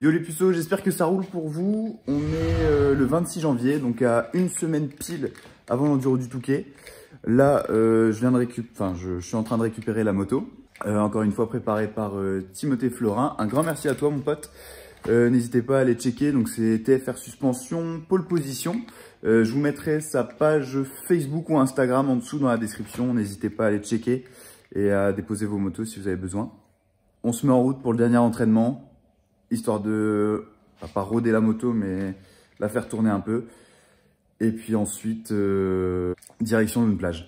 Yo les puceaux, j'espère que ça roule pour vous. On est le 26 janvier, donc à une semaine pile avant l'enduro du Touquet. Là, je suis en train de récupérer la moto. Encore une fois préparée par Timothée Florin. Un grand merci à toi mon pote. N'hésitez pas à aller checker, donc c'est TFR Suspension, pole position. Je vous mettrai sa page Facebook ou Instagram en dessous dans la description. N'hésitez pas à aller checker et à déposer vos motos si vous avez besoin. On se met en route pour le dernier entraînement. Histoire de, pas rôder la moto, mais la faire tourner un peu. Et puis ensuite, direction d'une plage.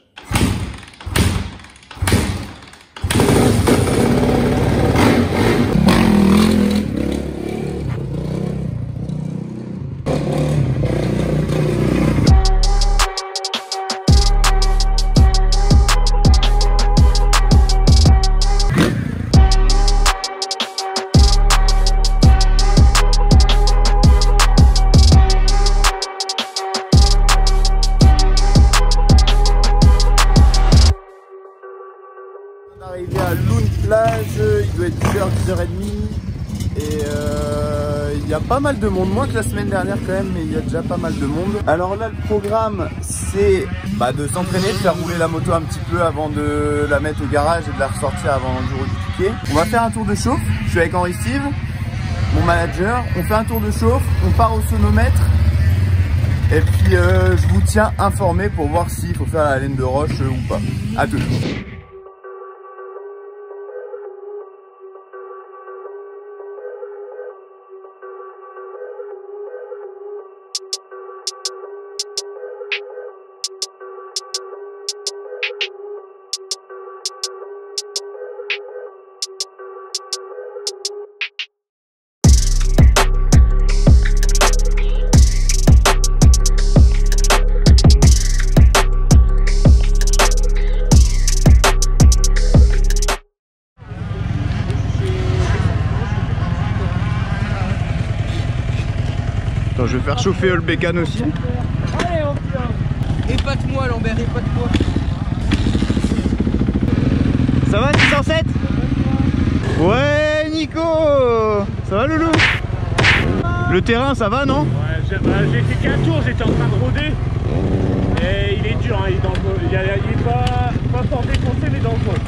Arrivé à Loun plage, il doit être 10h, 10h30 et il y a pas mal de monde, moins que la semaine dernière quand même, mais il y a déjà pas mal de monde. Alors là le programme c'est de s'entraîner, de faire rouler la moto un petit peu avant de la mettre au garage et de la ressortir avant l'enduro du Touquet. On va faire un tour de chauffe, je suis avec Henri Steve, mon manager, on fait un tour de chauffe, on part au sonomètre et puis je vous tiens informé pour voir s'il faut faire la laine de roche ou pas. À tout de suite. Attends, je vais faire chauffer le bécane aussi. Allez, on vient. Épate-moi Lambert, épate-moi. Ça va 607? Ouais Nico. Ça va Loulou? Le terrain ça va non? Ouais, j'ai fait qu'un tour, j'étais en train de rôder. Et il est dur, hein, il est dangereux. Il est pas fort défoncé mais dangereux.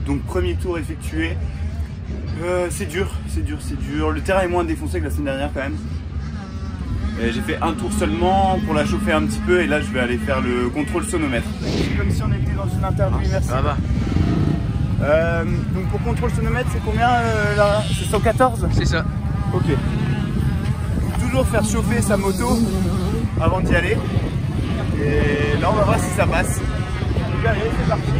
Donc premier tour effectué. C'est dur. Le terrain est moins défoncé que la semaine dernière quand même. J'ai fait un tour seulement pour la chauffer un petit peu et là je vais aller faire le contrôle sonomètre. C'est comme si on était dans une interview, merci. Ça va. Donc pour contrôle sonomètre c'est combien là? C'est 114? C'est ça. Ok. Faut toujours faire chauffer sa moto avant d'y aller. Et là on va voir si ça passe. Donc allez, c'est parti.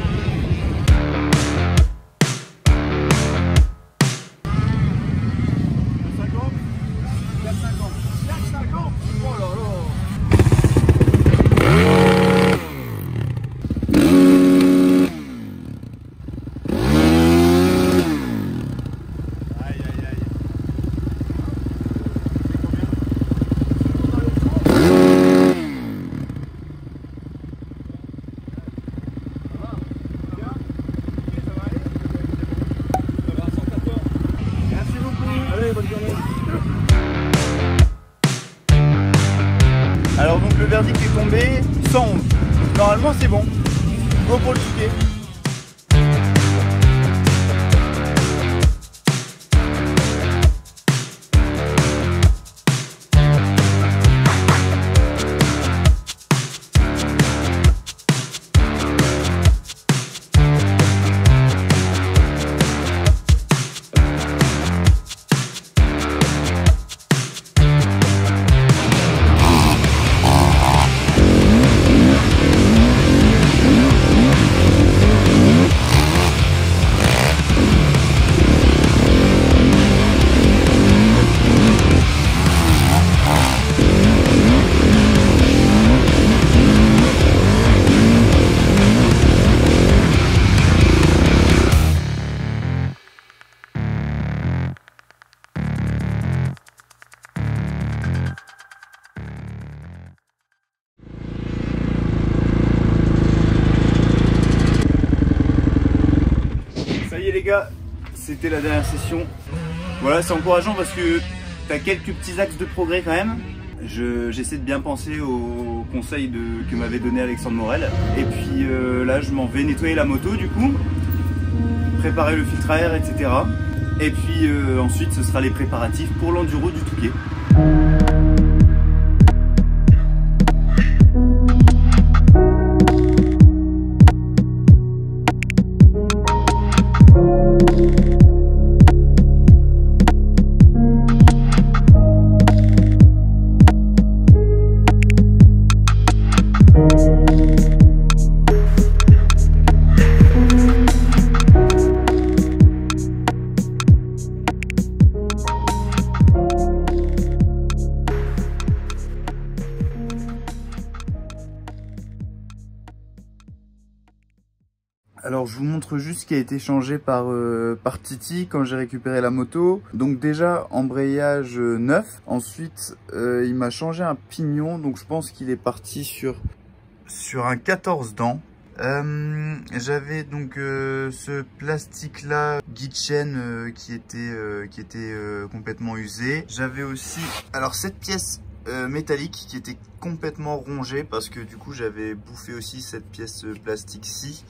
Alors donc le verdict est tombé, 111. Normalement c'est bon. Go pour le ticket. Les gars, c'était la dernière session. Voilà, c'est encourageant parce que tu as quelques petits axes de progrès quand même. J'essaie de bien penser aux conseils que m'avait donné Alexandre Morel. Et puis là, je m'en vais nettoyer la moto du coup, préparer le filtre à air, etc. Et puis ensuite, ce sera les préparatifs pour l'enduro du Touquet. Alors je vous montre juste ce qui a été changé par Titi quand j'ai récupéré la moto. Donc déjà embrayage neuf, ensuite il m'a changé un pignon, donc je pense qu'il est parti sur un 14 dents. J'avais donc ce plastique là Guichen qui était complètement usé. J'avais aussi alors cette pièce métallique qui était complètement rongée parce que du coup j'avais bouffé aussi cette pièce plastique-ci.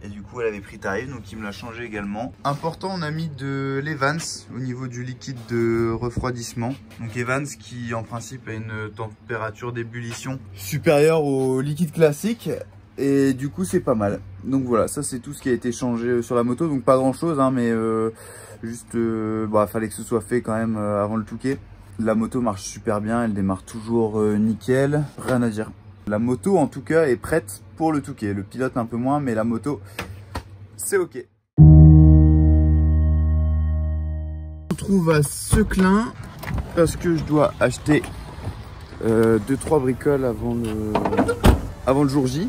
Et du coup elle avait pris tarif, donc il me l'a changé également. Important, on a mis de l'Evans au niveau du liquide de refroidissement. Donc Evans qui en principe a une température d'ébullition supérieure au liquide classique. Et du coup c'est pas mal. Donc voilà, ça c'est tout ce qui a été changé sur la moto. Donc pas grand chose hein, mais juste fallait que ce soit fait quand même avant le Touquet. La moto marche super bien, elle démarre toujours nickel, rien à dire. La moto en tout cas est prête pour le Touquet. Le pilote un peu moins, mais la moto c'est ok. On se trouve à Seclin parce que je dois acheter 2-3 bricoles avant le jour J.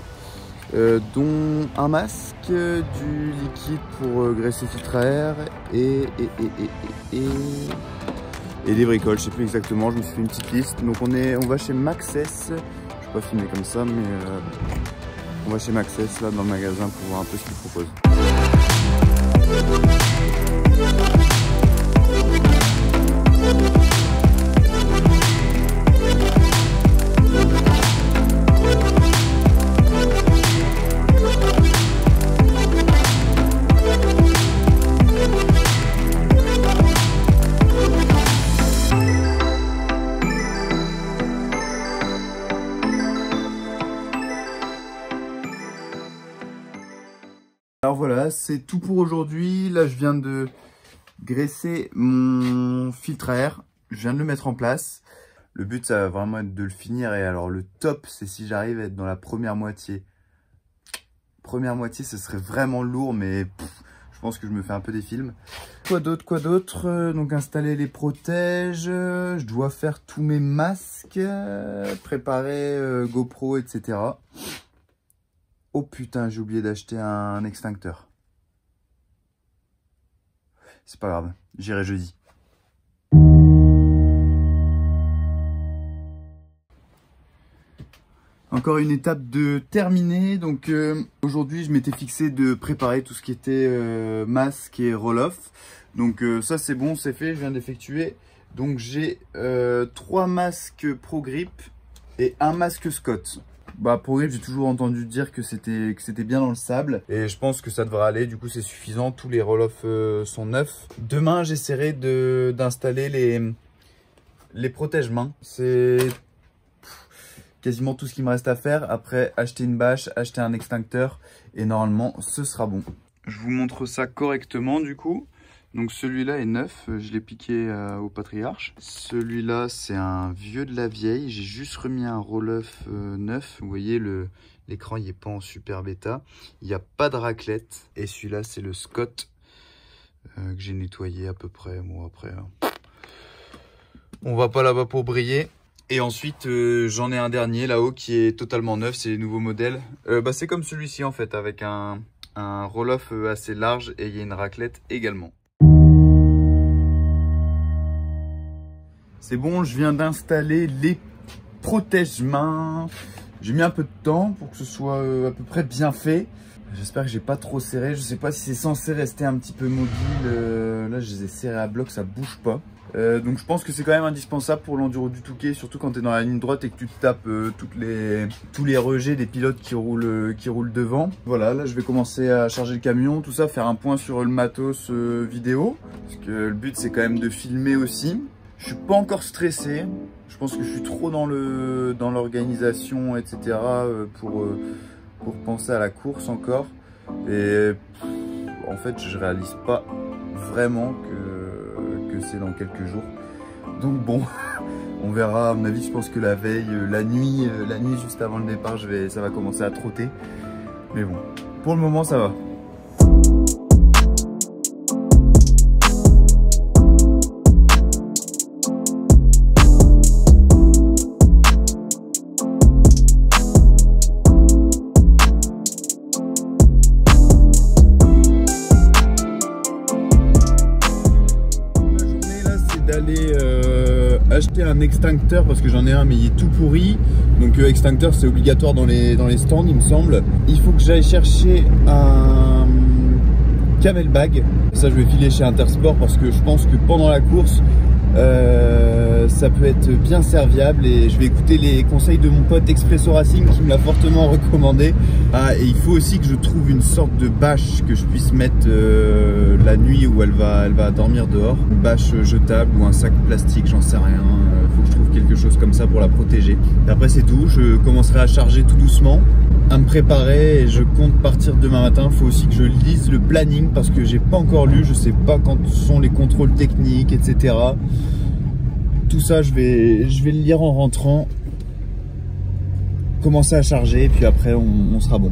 Dont un masque, du liquide pour graisser filtre à air et des bricoles, je sais plus exactement, je me suis fait une petite liste. Donc on va chez Maxès, je vais pas filmer comme ça mais on va chez Maxès là dans le magasin pour voir un peu ce qu'ils proposent. Alors voilà, c'est tout pour aujourd'hui. Là, je viens de graisser mon filtre à air. Je viens de le mettre en place. Le but, ça va vraiment être de le finir. Et alors, le top, c'est si j'arrive à être dans la première moitié. Première moitié, ce serait vraiment lourd, mais je pense que je me fais un peu des films. Quoi d'autre? Donc, installer les protèges. Je dois faire tous mes masques. Préparer GoPro, etc. Oh putain, j'ai oublié d'acheter un extincteur. C'est pas grave, j'irai jeudi. Encore une étape de terminée. Donc aujourd'hui, je m'étais fixé de préparer tout ce qui était masque et roll-off. Donc ça, c'est bon, c'est fait, je viens d'effectuer. Donc j'ai 3 masques Pro Grip et un masque Scott. Bah pour grip, j'ai toujours entendu dire que c'était bien dans le sable et je pense que ça devrait aller. Du coup, c'est suffisant. Tous les roll-off sont neufs. Demain, j'essaierai d'installer les protège-mains. C'est quasiment tout ce qui me reste à faire. Après, acheter une bâche, acheter un extincteur et normalement, ce sera bon. Je vous montre ça correctement du coup. Donc celui-là est neuf, je l'ai piqué au Patriarche. Celui-là, c'est un vieux de la vieille. J'ai juste remis un roll-off neuf. Vous voyez, l'écran, il n'est pas en super bêta. Il n'y a pas de raclette. Et celui-là, c'est le Scott que j'ai nettoyé à peu près. Bon, après, on va pas là-bas pour briller. Et ensuite, j'en ai un dernier là-haut qui est totalement neuf. C'est les nouveaux modèles. C'est comme celui-ci en fait, avec un roll-off assez large et il y a une raclette également. C'est bon, je viens d'installer les protège-mains. J'ai mis un peu de temps pour que ce soit à peu près bien fait. J'espère que j'ai pas trop serré. Je sais pas si c'est censé rester un petit peu mobile. Là, je les ai serrés à bloc, ça bouge pas. Donc je pense que c'est quand même indispensable pour l'enduro du Touquet, surtout quand tu es dans la ligne droite et que tu te tapes tous les rejets des pilotes qui roulent devant. Voilà, là je vais commencer à charger le camion, tout ça, faire un point sur le matos vidéo. Parce que le but c'est quand même de filmer aussi. Je suis pas encore stressé. Je pense que je suis trop dans l'organisation, etc. Pour penser à la course encore. Et en fait, je réalise pas vraiment que c'est dans quelques jours. Donc bon, on verra. À mon avis, je pense que la veille, la nuit juste avant le départ, ça va commencer à trotter. Mais bon, pour le moment, ça va. D'aller acheter un extincteur parce que j'en ai un mais il est tout pourri. Donc extincteur c'est obligatoire dans les stands il me semble. Il faut que j'aille chercher un camelbag. Ça je vais filer chez Intersport parce que je pense que pendant la course ça peut être bien serviable et je vais écouter les conseils de mon pote Expresso Racing qui me l'a fortement recommandé. Ah, et il faut aussi que je trouve une sorte de bâche que je puisse mettre la nuit où elle va dormir dehors. Une bâche jetable ou un sac plastique, j'en sais rien. Il faut que je trouve quelque chose comme ça pour la protéger. Et après c'est tout, je commencerai à charger tout doucement, à me préparer et je compte partir demain matin. Il faut aussi que je lise le planning parce que j'ai pas encore lu, je sais pas quand sont les contrôles techniques, etc. Tout ça je vais le lire en rentrant, commencer à charger et puis après on sera bon.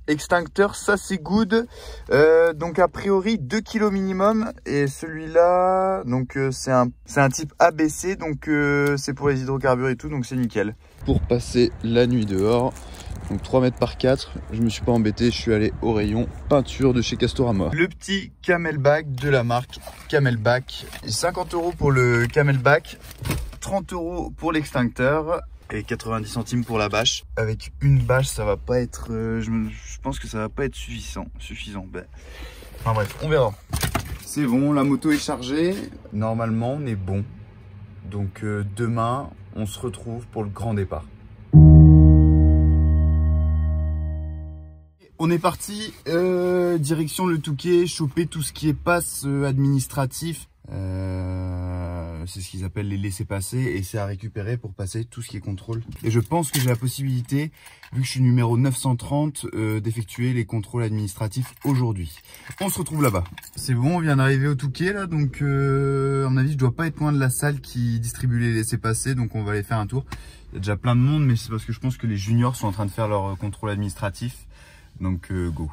Extincteur, ça c'est good. Donc a priori 2 kg minimum et celui-là donc c'est un type ABC, donc c'est pour les hydrocarbures et tout, donc c'est nickel. Pour passer la nuit dehors, donc 3 mètres par 4, je me suis pas embêté, je suis allé au rayon peinture de chez Castorama. Le petit camelback de la marque Camelback, 50 € pour le camelback, 30 € pour l'extincteur et 90 centimes pour la bâche. Avec une bâche ça va pas être, je pense que ça va pas être suffisant. Ben. Enfin bref, on verra. C'est bon, la moto est chargée, normalement on est bon. Donc demain on se retrouve pour le grand départ. On est parti, direction le Touquet, choper tout ce qui est passe administratif. c'est ce qu'ils appellent les laissez-passer et c'est à récupérer pour passer tout ce qui est contrôle. Et je pense que j'ai la possibilité, vu que je suis numéro 930, d'effectuer les contrôles administratifs aujourd'hui. On se retrouve là-bas. C'est bon, on vient d'arriver au Touquet là, donc à mon avis je dois pas être loin de la salle qui distribue les laissez-passer, donc on va aller faire un tour. Il y a déjà plein de monde, mais c'est parce que je pense que les juniors sont en train de faire leur contrôle administratif, donc go.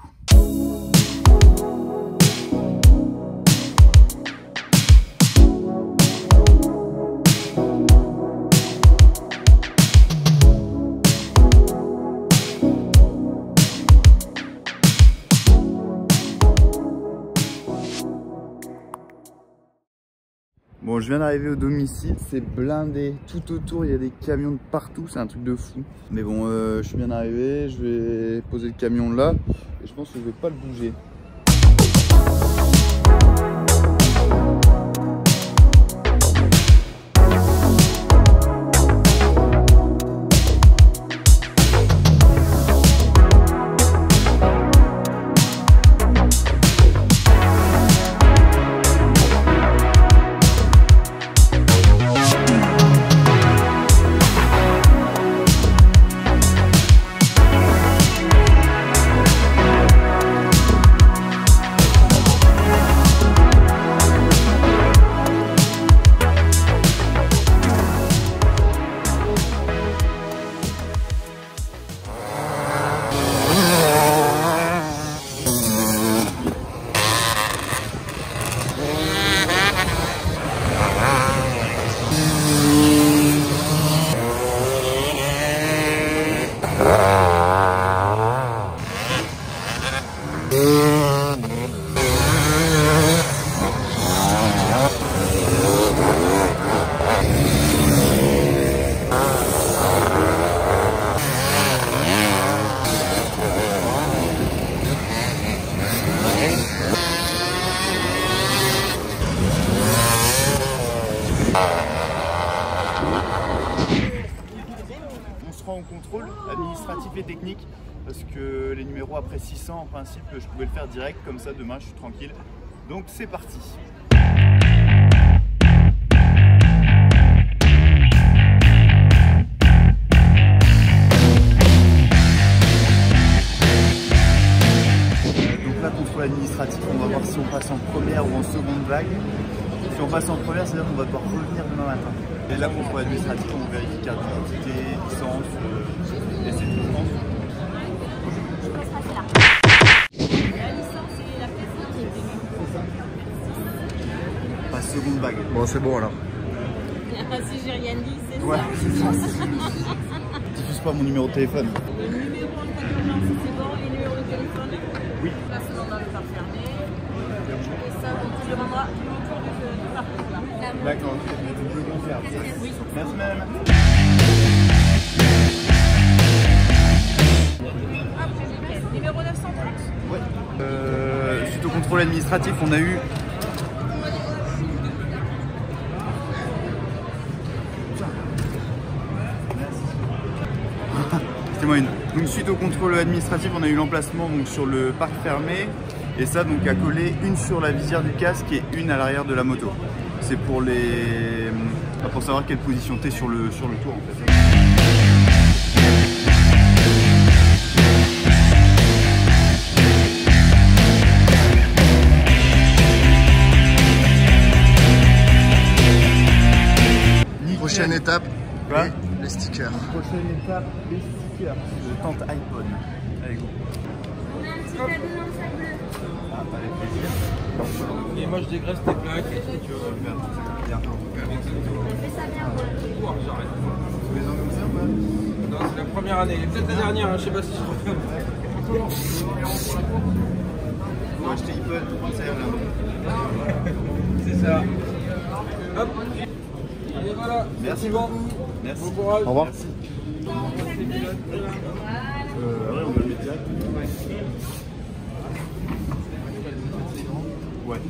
Bon, je viens d'arriver au domicile, c'est blindé, tout autour il y a des camions de partout, c'est un truc de fou. Mais bon, je suis bien arrivé, je vais poser le camion là, et je pense que je vais pas le bouger. On se rend au contrôle administratif et technique parce que les numéros après 600 en principe je pouvais le faire direct, comme ça demain je suis tranquille. Donc c'est parti. Donc là, contrôle administratif, on va voir si on passe en première ou en seconde vague. Si on passe en première, c'est-à-dire qu'on va devoir revenir demain matin. Et là, contrôle administratif, on vérifie carte d'identité, licence, et c'est tout, je pense. La licence et la pièce d'identité. Pas seconde vague. Bon, c'est bon alors. Si j'ai rien dit, c'est Ouais, ça. c'est ça. Diffuse pas mon numéro de téléphone. Le numéro en cas d'urgence, c'est bon. Les numéros de téléphone. Oui. Placement dans le parc fermé. Et ça, donc, tu demanderas autour du parcours là. D'accord, je le conserve. Oui. Merci madame. Numéro 930. Ouais. Suite au contrôle administratif, on a eu... C'était une. Donc suite au contrôle administratif, on a eu l'emplacement donc sur le parc fermé. Et ça donc à coller une sur la visière du casque et une à l'arrière de la moto. C'est pour les... pour savoir quelle position t'es sur le tour en fait. Prochaine étape, Quoi les stickers. Prochaine étape, les stickers. Je tente iPhone. Allez go. On a un petit cadeau dans le sac bleu. Ah, avec plaisir. Et moi je dégraisse tes plaques et si tu veux. Bien. Fais ça bien, ouais. J'arrête. Tous les ans comme ça ou pas? Non, c'est la première année. Peut-être la dernière, hein, je sais pas si je refais. Faut acheter iPhone, ça y est, là. C'est ça. Hop. Et voilà. Merci beaucoup. Merci. Bon courage. Au revoir. Merci. Ouais, on va le mettre direct. Ouais.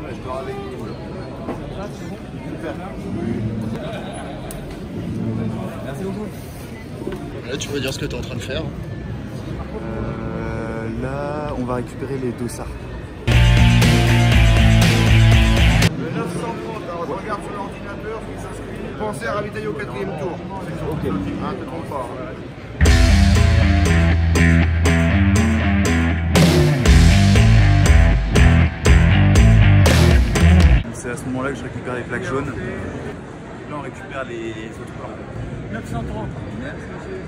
Je dors avec vous là. Ah, c'est bon. Super. Merci beaucoup. Là, tu peux dire ce que tu es en train de faire. Là, on va récupérer les dossards. Le 930, alors je regarde sur l'ordinateur qui s'inscrit. Pensez à ravitailler au 4e tour. Ok. Hein, te trompe pas. C'est à ce moment-là que je récupère les plaques jaunes. Là on récupère les autocollants. 930.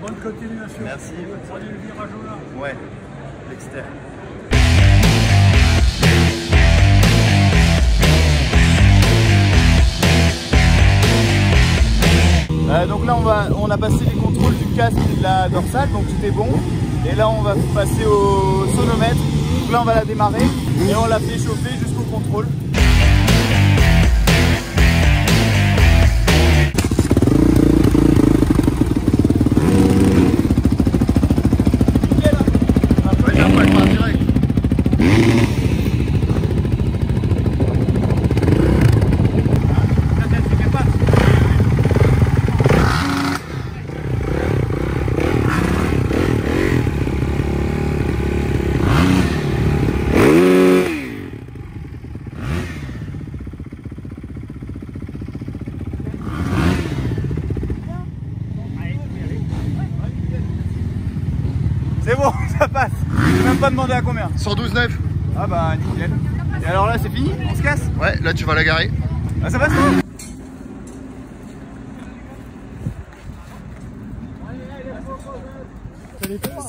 Bonne continuation. Merci. Prenez le virage au large. Ouais, l'externe. Donc là on a passé les contrôles du casque et de la dorsale, donc tout est bon. Et là on va passer au sonomètre. Donc là on va la démarrer et on la fait chauffer jusqu'au contrôle. C'est bon, ça passe. Je n'ai même pas demandé à combien. 112,9. Ah bah nickel. Et alors là c'est fini? On se casse? Ouais, là tu vas la garer. Ah ça passe bon.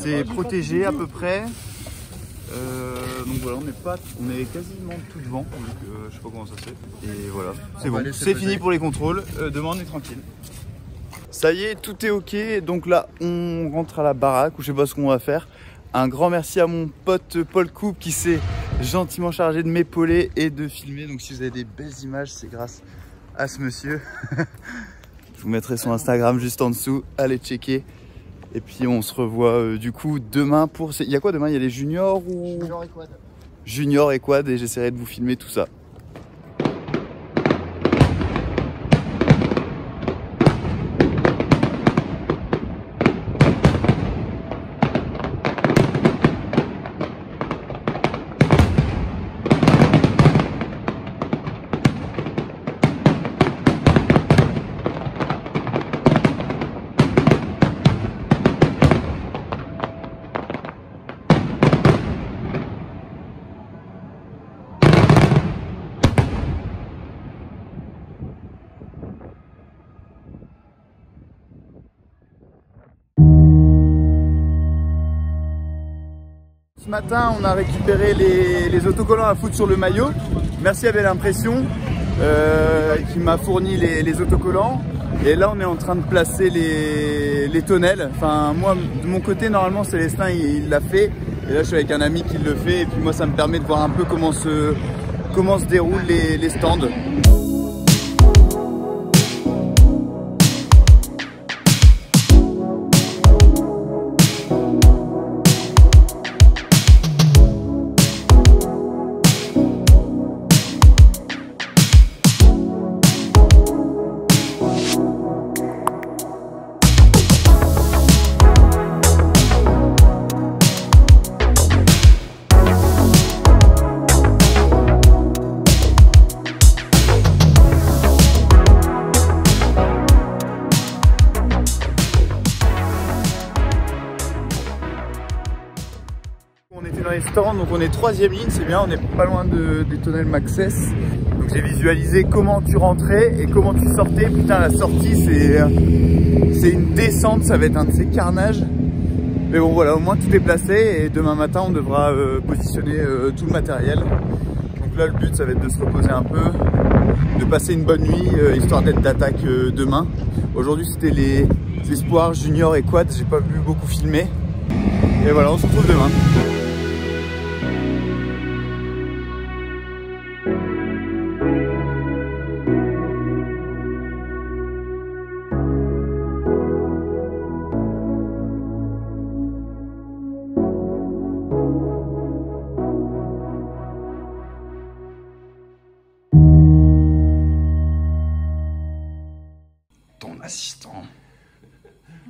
C'est protégé à peu près. Donc voilà, on est quasiment tout devant. Donc je sais pas comment ça se fait. Et voilà, c'est bon. C'est fini pour les contrôles. Demain on est tranquille. Ça y est, tout est ok. Donc là, on rentre à la baraque ou je sais pas ce qu'on va faire. Un grand merci à mon pote Paul Coupe qui s'est gentiment chargé de m'épauler et de filmer. Donc si vous avez des belles images, c'est grâce à ce monsieur. Je vous mettrai son Instagram juste en dessous. Allez checker. Et puis on se revoit du coup demain pour... Il y a quoi demain? Il y a les juniors ou... Junior et quad. Junior et quad et j'essaierai de vous filmer tout ça. Ce matin, on a récupéré les autocollants à foutre sur le maillot. Merci à Belle Impression qui m'a fourni les autocollants. Et là, on est en train de placer les tonnelles. Enfin, moi, de mon côté, normalement, Célestin, il l'a fait. Et là, je suis avec un ami qui le fait. Et puis moi, ça me permet de voir un peu comment se déroulent les stands. Donc on est 3e ligne, c'est bien, on n'est pas loin des tunnels Maxès. Donc j'ai visualisé comment tu rentrais et comment tu sortais. Putain, la sortie c'est une descente, ça va être un de ces carnages. Mais bon voilà, au moins tout est placé et demain matin on devra positionner tout le matériel. Donc là le but ça va être de se reposer un peu, de passer une bonne nuit histoire d'être d'attaque demain. Aujourd'hui c'était les espoirs junior et quad, j'ai pas pu beaucoup filmer. Et voilà, on se retrouve demain. Assistant.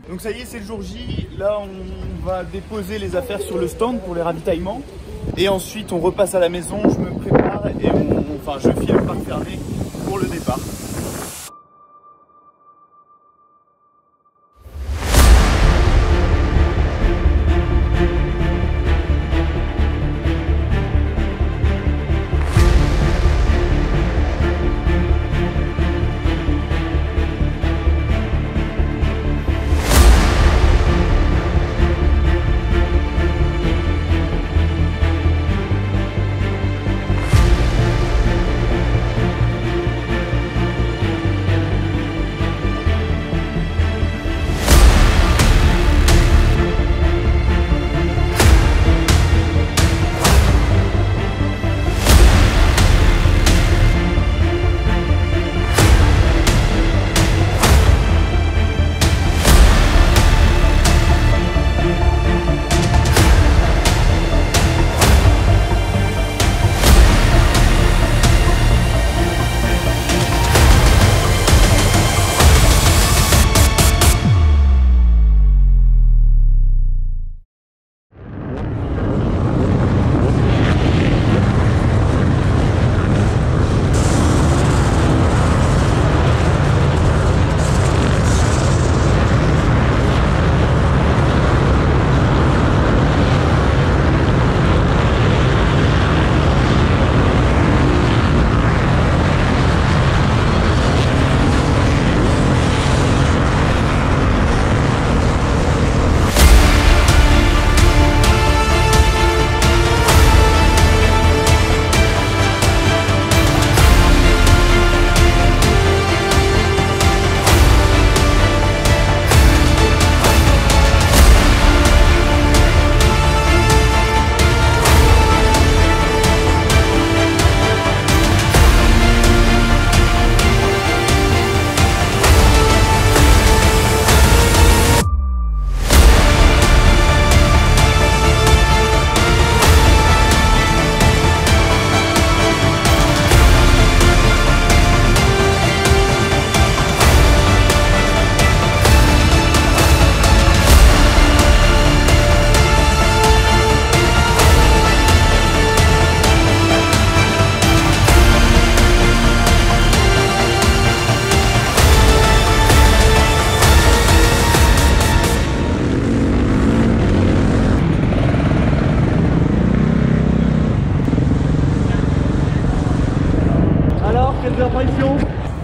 Donc ça y est, c'est le jour J. Là, on va déposer les affaires sur le stand pour les ravitaillements. Et ensuite, on repasse à la maison, je me prépare et on enfin je filme parc fermé pour le départ.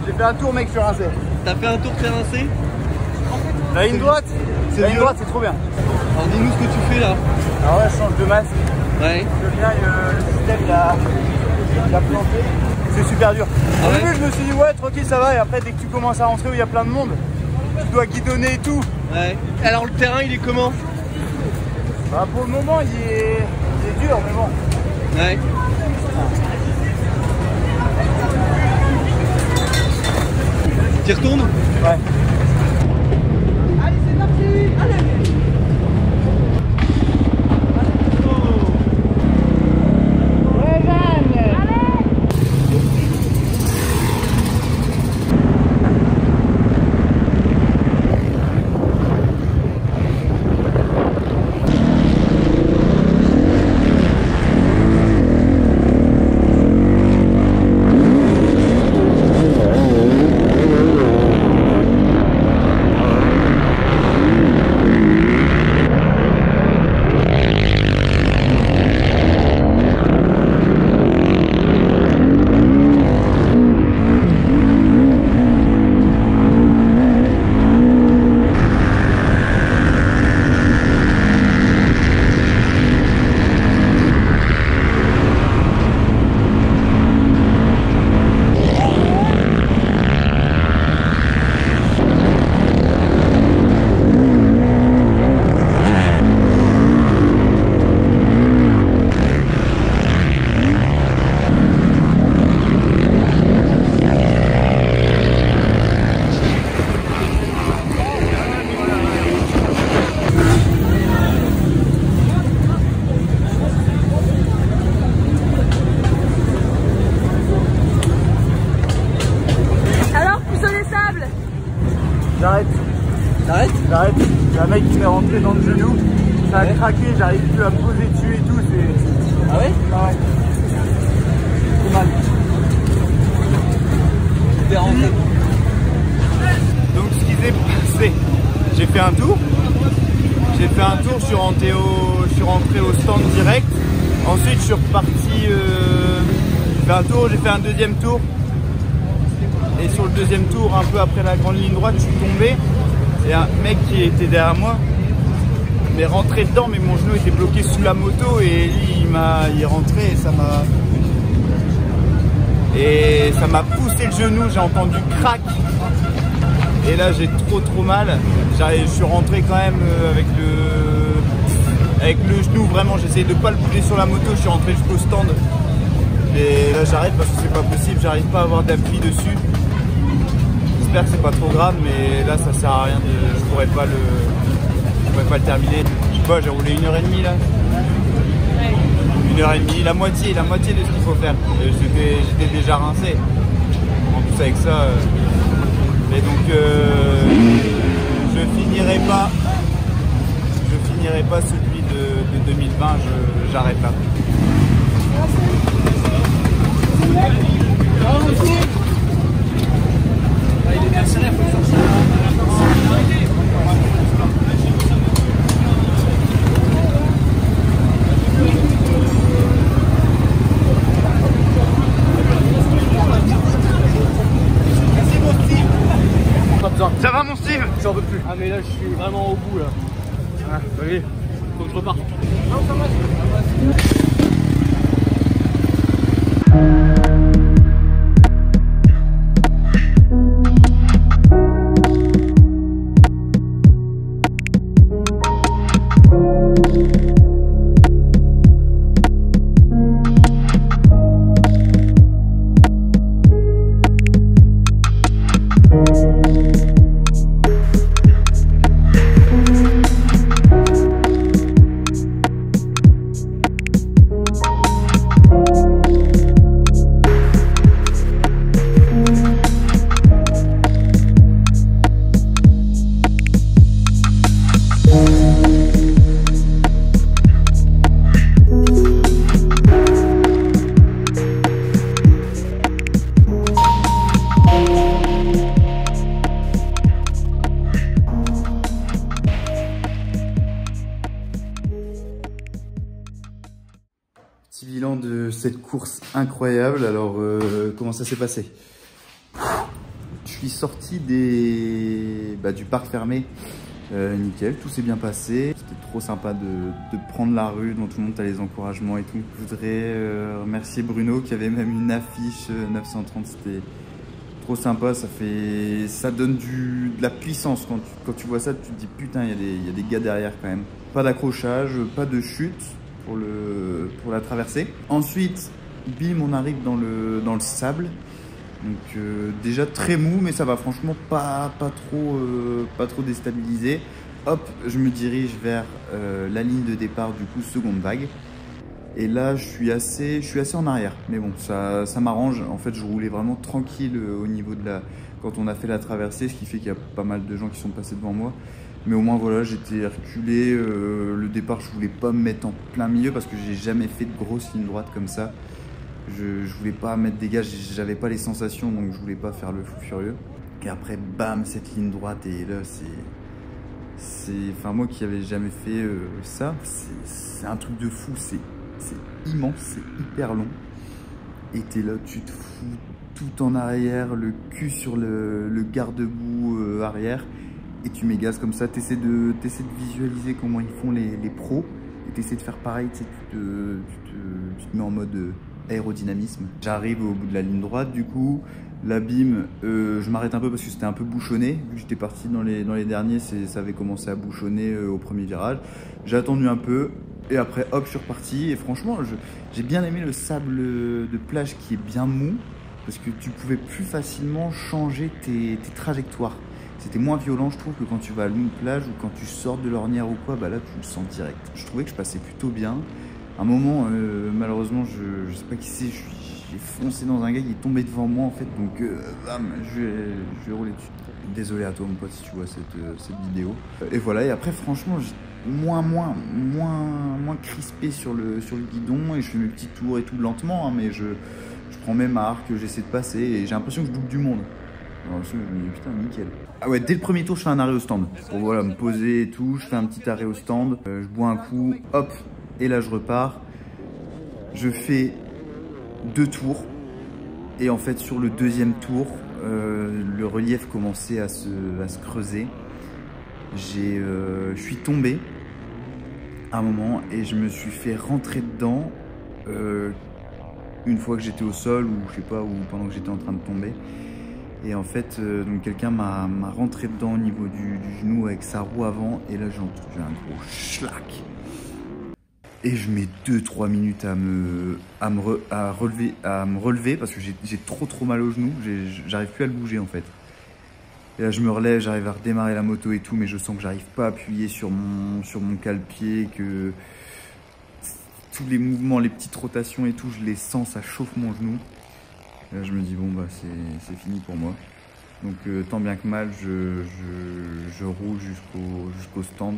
J'ai fait un tour mec sur un C. T'as fait un tour sur un C? La ligne droite, c'est trop bien. Alors dis-nous ce que tu fais là. Alors là je change de masque. Ouais. Je viens, le système il a planté. C'est super dur. Ah Au ouais début je me suis dit ouais tranquille ça va et après dès que tu commences à rentrer où il y a plein de monde, tu dois guidonner et tout. Ouais. Alors le terrain il est comment? Bah, pour le moment il est dur mais bon. Ouais. Tu y retournes? Ouais. Allez, c'est parti. Allez. J'arrête. T'arrêtes? J'arrête. Il y a un mec qui m'est rentré dans le genou. Ça a craqué, j'arrive plus à me poser dessus et tout. Ah ouais? Ah ouais. C'est mal. vais rentrer. Donc ce qui s'est passé, j'ai fait un tour. Je suis rentré au stand direct. Ensuite, je suis reparti. J'ai fait un tour, j'ai fait un deuxième tour. Et sur le deuxième tour, un peu après la grande ligne droite, je suis tombé. Et un mec qui était derrière moi m'est rentré dedans, mais mon genou était bloqué sous la moto et lui, il est rentré et ça m'a poussé le genou. J'ai entendu crack. Et là, j'ai trop mal. Je suis rentré quand même avec le genou, vraiment. J'essayais de pas le bouger sur la moto. Je suis rentré jusqu'au stand. Et là, j'arrête parce que c'est pas possible. J'arrive pas à avoir d'appui dessus. J'espère que c'est pas trop grave, mais là, ça sert à rien. Je pourrais pas le terminer. Je sais pas, j'ai roulé 1h30 là. 1h30, la moitié de ce qu'il faut faire. J'étais déjà rincé. En plus avec ça. Et donc je finirai pas celui de 2020, j'arrête là. Il est bien serré, il faut chercher. Ça va mon Steve? J'en peux plus. Ah mais là je suis vraiment au bout là. Ah, allez, faut que je reparte. Petit bilan de cette course incroyable. Alors, comment ça s'est passé? Je suis sorti du parc fermé. Nickel, tout s'est bien passé. C'était trop sympa de prendre la rue, dont tout le monde a les encouragements et tout. Je voudrais remercier Bruno qui avait même une affiche 930. C'était trop sympa. Ça donne de la puissance. Quand tu vois ça, tu te dis putain, il y a des gars derrière quand même. Pas d'accrochage, pas de chute pour la traversée. Ensuite, bim, on arrive dans le sable. Donc déjà très mou, mais ça va, franchement pas trop déstabilisé. Hop, je me dirige vers la ligne de départ, du coup seconde vague. Et là je suis assez en arrière, mais bon, ça m'arrange. En fait, je roulais vraiment tranquille au niveau quand on a fait la traversée, ce qui fait qu'il y a pas mal de gens qui sont passés devant moi. Mais au moins voilà, j'étais reculé. Le départ, je voulais pas me mettre en plein milieu parce que j'ai jamais fait de grosse ligne droite comme ça. Je voulais pas mettre des gars, j'avais pas les sensations, donc je voulais pas faire le fou furieux. Et après, bam, cette ligne droite, et là, enfin, moi qui avais jamais fait ça, c'est un truc de fou, c'est immense, c'est hyper long. Et t'es là, tu te fous tout en arrière, le cul sur le garde-boue arrière, et tu mégazes comme ça. T'essaies de visualiser comment ils font les pros, et t'essaies de faire pareil, tu te mets en mode aérodynamisme. J'arrive au bout de la ligne droite, du coup, l'abîme, je m'arrête un peu parce que c'était un peu bouchonné. Vu que j'étais parti dans les derniers, ça avait commencé à bouchonner au premier virage. J'ai attendu un peu et après, hop, je suis reparti. Et franchement, j'ai bien aimé le sable de plage qui est bien mou parce que tu pouvais plus facilement changer tes trajectoires. C'était moins violent, je trouve, que quand tu vas à une plage ou quand tu sors de l'ornière ou quoi, bah là, tu le sens direct. Je trouvais que je passais plutôt bien. À un moment, malheureusement, je sais pas qui c'est, j'ai foncé dans un gars qui est tombé devant moi en fait, donc bam, je vais rouler dessus. Désolé à toi mon pote si tu vois cette vidéo. Et voilà, et après franchement, j'ai moins crispé sur le guidon et je fais mes petits tours et tout lentement, hein, mais je prends mes marques, j'essaie de passer et j'ai l'impression que je double du monde. Alors, je me dis putain, nickel. Ah ouais, dès le premier tour, je fais un arrêt au stand. Pour voilà, me poser et tout. Je fais un petit arrêt au stand. Je bois un coup, hop, et là je repars. Je fais 2 tours. Et en fait, sur le deuxième tour, le relief commençait à se creuser. Je suis tombé à un moment et je me suis fait rentrer dedans une fois que j'étais au sol ou je sais pas, ou pendant que j'étais en train de tomber. Et en fait, donc quelqu'un m'a rentré dedans au niveau du genou avec sa roue avant et là j'ai entendu un gros schlac. Et je mets 2-3 minutes à me relever parce que j'ai trop mal au genou, j'arrive plus à le bouger en fait. Et là je me relève, j'arrive à redémarrer la moto et tout, mais je sens que j'arrive pas à appuyer sur mon cale-pied, que tous les mouvements, les petites rotations et tout, je les sens, ça chauffe mon genou. Et là je me dis bon bah c'est fini pour moi. Donc tant bien que mal, je roule jusqu'au stand.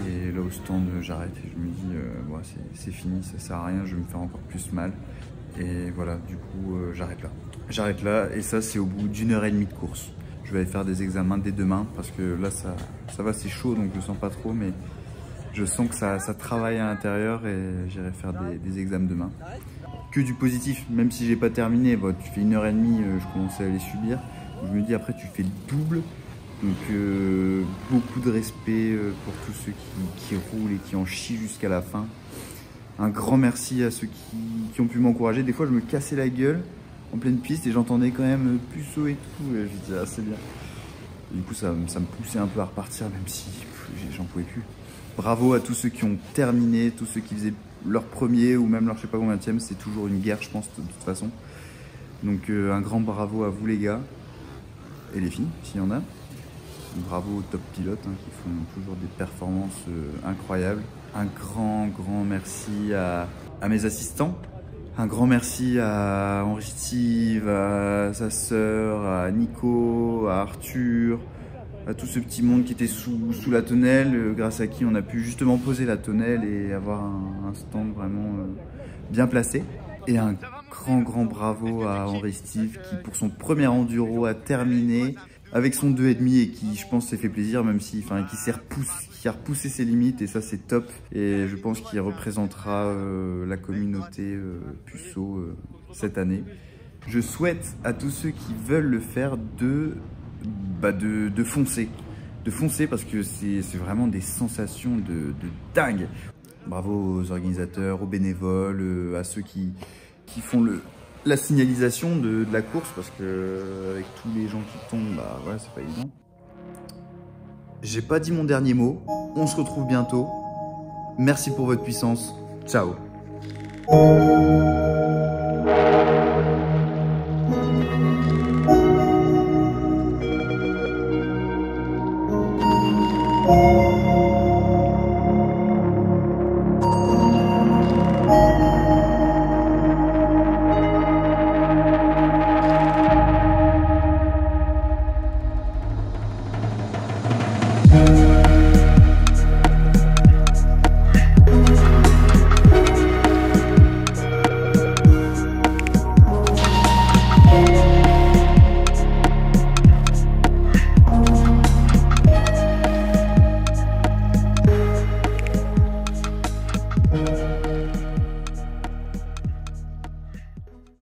Et là au stand j'arrête et je me dis bon, c'est fini, ça sert à rien, je vais me faire encore plus mal. Et voilà, du coup j'arrête là et ça c'est au bout d'1h30 de course. Je vais aller faire des examens dès demain parce que là ça va, c'est chaud donc je sens pas trop, mais je sens que ça travaille à l'intérieur et j'irai faire des examens demain. Que du positif, même si j'ai pas terminé, bon, tu fais 1h30, je commençais à les subir. Donc, je me dis après tu fais le double. Donc beaucoup de respect pour tous ceux qui roulent et qui en chient jusqu'à la fin. Un grand merci à ceux qui ont pu m'encourager. Des fois je me cassais la gueule en pleine piste et j'entendais quand même puceau et tout. Et je disais ah c'est bien. Et du coup ça me poussait un peu à repartir même si j'en pouvais plus. Bravo à tous ceux qui ont terminé, tous ceux qui faisaient leur premier ou même leur je sais pas combienième. C'est toujours une guerre je pense de toute façon. Donc un grand bravo à vous les gars et les filles s'il y en a. Bravo aux top pilotes qui font toujours des performances incroyables. Un grand merci à mes assistants. Un grand merci à Henri Steve, à sa sœur, à Nico, à Arthur, à tout ce petit monde qui était sous la tonnelle, grâce à qui on a pu justement poser la tonnelle et avoir un stand vraiment bien placé. Et un grand bravo à Henri Steve qui pour son premier enduro a terminé avec son 2,5 et qui je pense s'est fait plaisir même si qui a repoussé ses limites et ça c'est top et je pense qu'il représentera la communauté puceau cette année. Je souhaite à tous ceux qui veulent le faire de foncer. De foncer parce que c'est vraiment des sensations de dingue. Bravo aux organisateurs, aux bénévoles, à ceux qui font la signalisation de la course parce que avec tous les gens qui tombent, bah ouais, c'est pas évident. J'ai pas dit mon dernier mot. On se retrouve bientôt. Merci pour votre puissance. Ciao.